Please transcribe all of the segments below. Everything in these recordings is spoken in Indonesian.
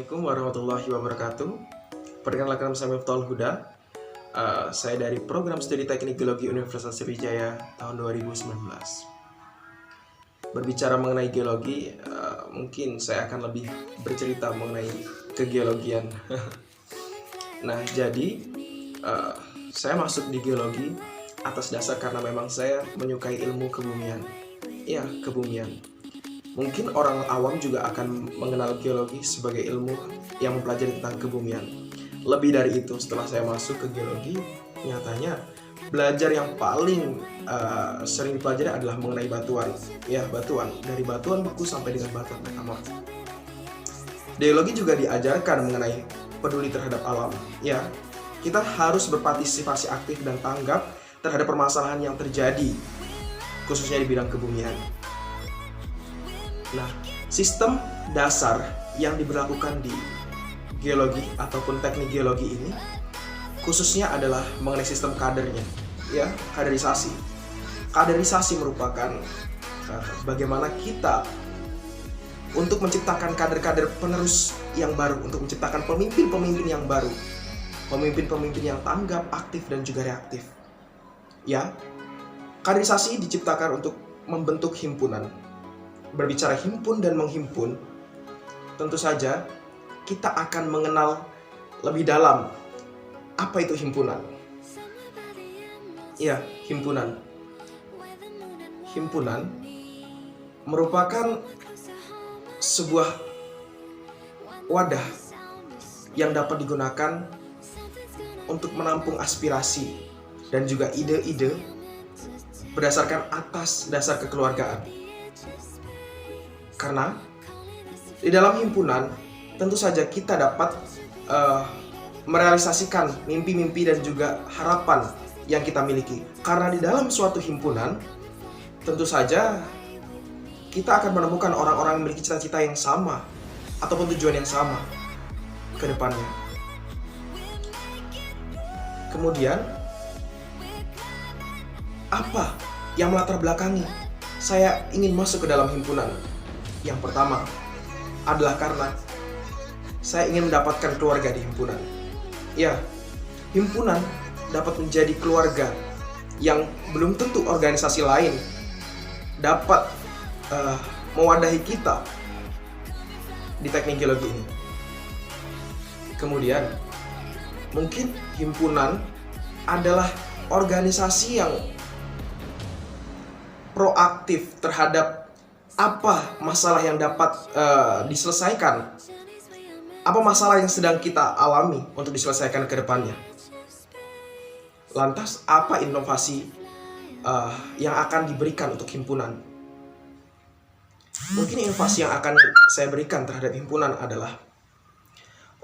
Assalamualaikum warahmatullahi wabarakatuh. Perkenalkan, saya Miftahul Huda. Saya dari Program Studi Teknik Geologi Universitas Sriwijaya tahun 2019. Berbicara mengenai geologi, mungkin saya akan lebih bercerita mengenai kegeologian. Nah, jadi saya masuk di geologi atas dasar karena memang saya menyukai ilmu kebumian. Ya, kebumian. Mungkin orang awam juga akan mengenal geologi sebagai ilmu yang mempelajari tentang kebumian. Lebih dari itu, setelah saya masuk ke geologi, nyatanya belajar yang paling sering dipelajari adalah mengenai batuan. Ya, batuan. Dari batuan beku sampai dengan batuan metamorf. Geologi juga diajarkan mengenai peduli terhadap alam. Ya, kita harus berpartisipasi aktif dan tanggap terhadap permasalahan yang terjadi, khususnya di bidang kebumian. Nah, sistem dasar yang diberlakukan di geologi ataupun teknik geologi ini khususnya adalah mengenai sistem kadernya, ya, kaderisasi. Kaderisasi merupakan bagaimana kita untuk menciptakan kader-kader penerus yang baru, untuk menciptakan pemimpin-pemimpin yang baru, pemimpin-pemimpin yang tanggap, aktif, dan juga reaktif. Ya, kaderisasi diciptakan untuk membentuk himpunan. Berbicara himpun dan menghimpun, tentu saja kita akan mengenal lebih dalam apa itu himpunan. Ya, himpunan. Himpunan merupakan sebuah wadah yang dapat digunakan untuk menampung aspirasi dan juga ide-ide berdasarkan atas dasar kekeluargaan. Karena di dalam himpunan tentu saja kita dapat merealisasikan mimpi-mimpi dan juga harapan yang kita miliki. Karena di dalam suatu himpunan tentu saja kita akan menemukan orang-orang yang memiliki cita-cita yang sama ataupun tujuan yang sama ke depannya. Kemudian, apa yang melatar belakangi saya ingin masuk ke dalam himpunan? Yang pertama adalah karena saya ingin mendapatkan keluarga di himpunan. Ya, himpunan dapat menjadi keluarga yang belum tentu organisasi lain dapat mewadahi kita di teknik geologi ini. Kemudian, mungkin himpunan adalah organisasi yang proaktif terhadap apa masalah yang dapat diselesaikan, apa masalah yang sedang kita alami untuk diselesaikan ke depannya. Lantas, apa inovasi yang akan diberikan untuk himpunan? Mungkin inovasi yang akan saya berikan terhadap himpunan adalah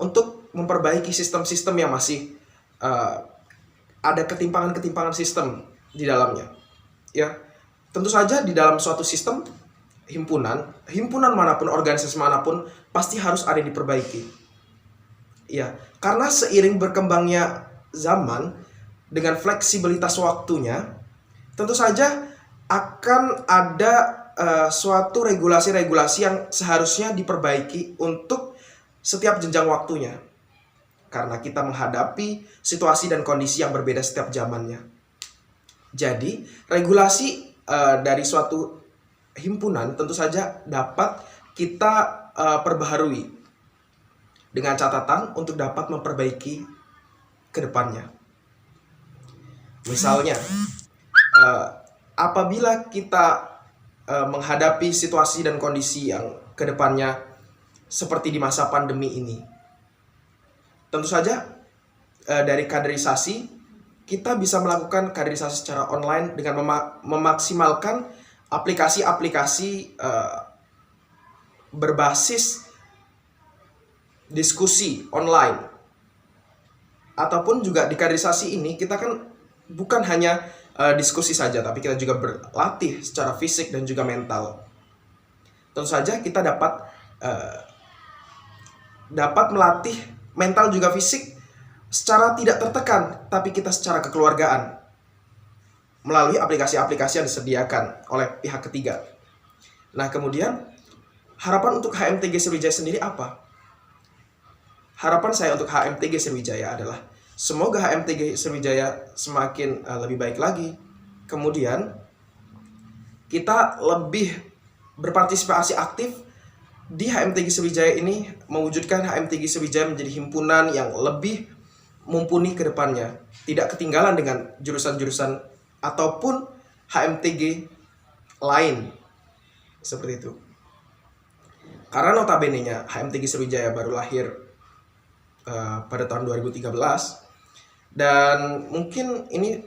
untuk memperbaiki sistem-sistem yang masih ada ketimpangan-ketimpangan sistem di dalamnya. Ya, tentu saja di dalam suatu sistem himpunan manapun, organisasi manapun pasti harus ada yang diperbaiki. Ya, karena seiring berkembangnya zaman dengan fleksibilitas waktunya, tentu saja akan ada suatu regulasi-regulasi yang seharusnya diperbaiki untuk setiap jenjang waktunya. Karena kita menghadapi situasi dan kondisi yang berbeda setiap zamannya. Jadi, regulasi dari suatu himpunan tentu saja dapat kita perbaharui dengan catatan untuk dapat memperbaiki ke depannya. Misalnya, apabila kita menghadapi situasi dan kondisi yang ke depannya seperti di masa pandemi ini, tentu saja dari kaderisasi kita bisa melakukan kaderisasi secara online dengan memaksimalkan aplikasi-aplikasi berbasis diskusi online. Ataupun juga di kaderisasi ini kita kan bukan hanya diskusi saja, tapi kita juga berlatih secara fisik dan juga mental. Tentu saja kita dapat melatih mental juga fisik secara tidak tertekan, tapi kita secara kekeluargaan melalui aplikasi-aplikasi yang disediakan oleh pihak ketiga. Nah, kemudian harapan untuk HMTG Sriwijaya sendiri apa? harapan saya untuk HMTG Sriwijaya adalah semoga HMTG Sriwijaya semakin lebih baik lagi. Kemudian kita lebih berpartisipasi aktif di HMTG Sriwijaya ini, mewujudkan HMTG Sriwijaya menjadi himpunan yang lebih mumpuni ke depannya, tidak ketinggalan dengan jurusan-jurusan ataupun HMTG lain seperti itu. Karena notabene-nya HMTG Sriwijaya baru lahir pada tahun 2013, dan mungkin ini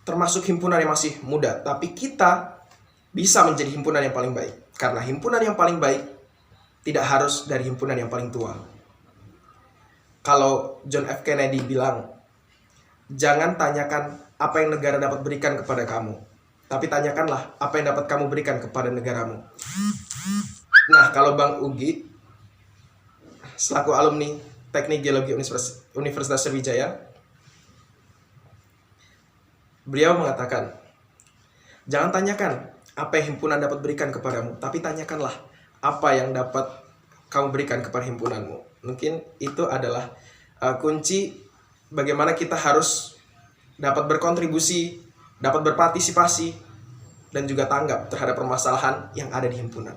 termasuk himpunan yang masih muda, tapi kita bisa menjadi himpunan yang paling baik. Karena himpunan yang paling baik tidak harus dari himpunan yang paling tua. Kalau John F. Kennedy bilang, jangan tanyakan apa yang negara dapat berikan kepada kamu, tapi tanyakanlah apa yang dapat kamu berikan kepada negaramu. Nah, kalau Bang Ugi selaku alumni Teknik Geologi Universitas Sriwijaya, beliau mengatakan, jangan tanyakan apa yang himpunan dapat berikan kepadamu, tapi tanyakanlah apa yang dapat kamu berikan kepada himpunanmu. Mungkin itu adalah kunci bagaimana kita harus dapat berkontribusi, dapat berpartisipasi, dan juga tanggap terhadap permasalahan yang ada di himpunan.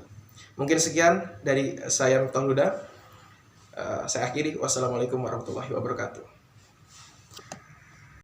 Mungkin sekian dari saya, Miftahul Huda. Saya akhiri. Wassalamualaikum warahmatullahi wabarakatuh.